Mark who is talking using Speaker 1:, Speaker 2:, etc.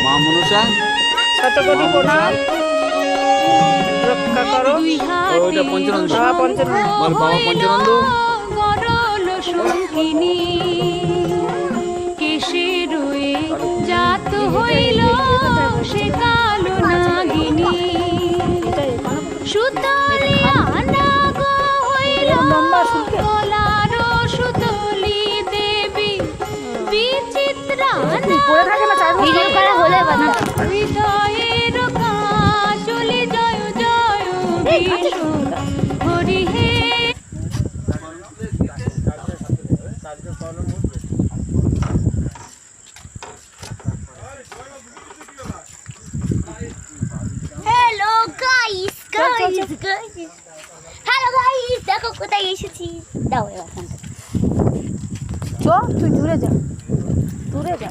Speaker 1: মা মনসা
Speaker 2: শতকোটি প্রণাম রক্ষা করো।
Speaker 1: ওইটা পঞ্চানন্দ বাবা পঞ্চানন্দ
Speaker 3: কেশে রয়ে জাত হইল সে কালো নাগিনী সুতলিয়া নাগ হইল কলার সুতলি দেবী বিচিত্রা
Speaker 4: ভিডিও করা হলে বানা
Speaker 3: হৃদয়ের কাজলে জয় জয় বিষ্ণু হরি হে।
Speaker 4: হ্যালো গাইস হ্যালো গাইস দেখো কোথায় এসেছি। দাও এবার ফোনটা।
Speaker 2: চ তুই দূরে যা দূরে যা।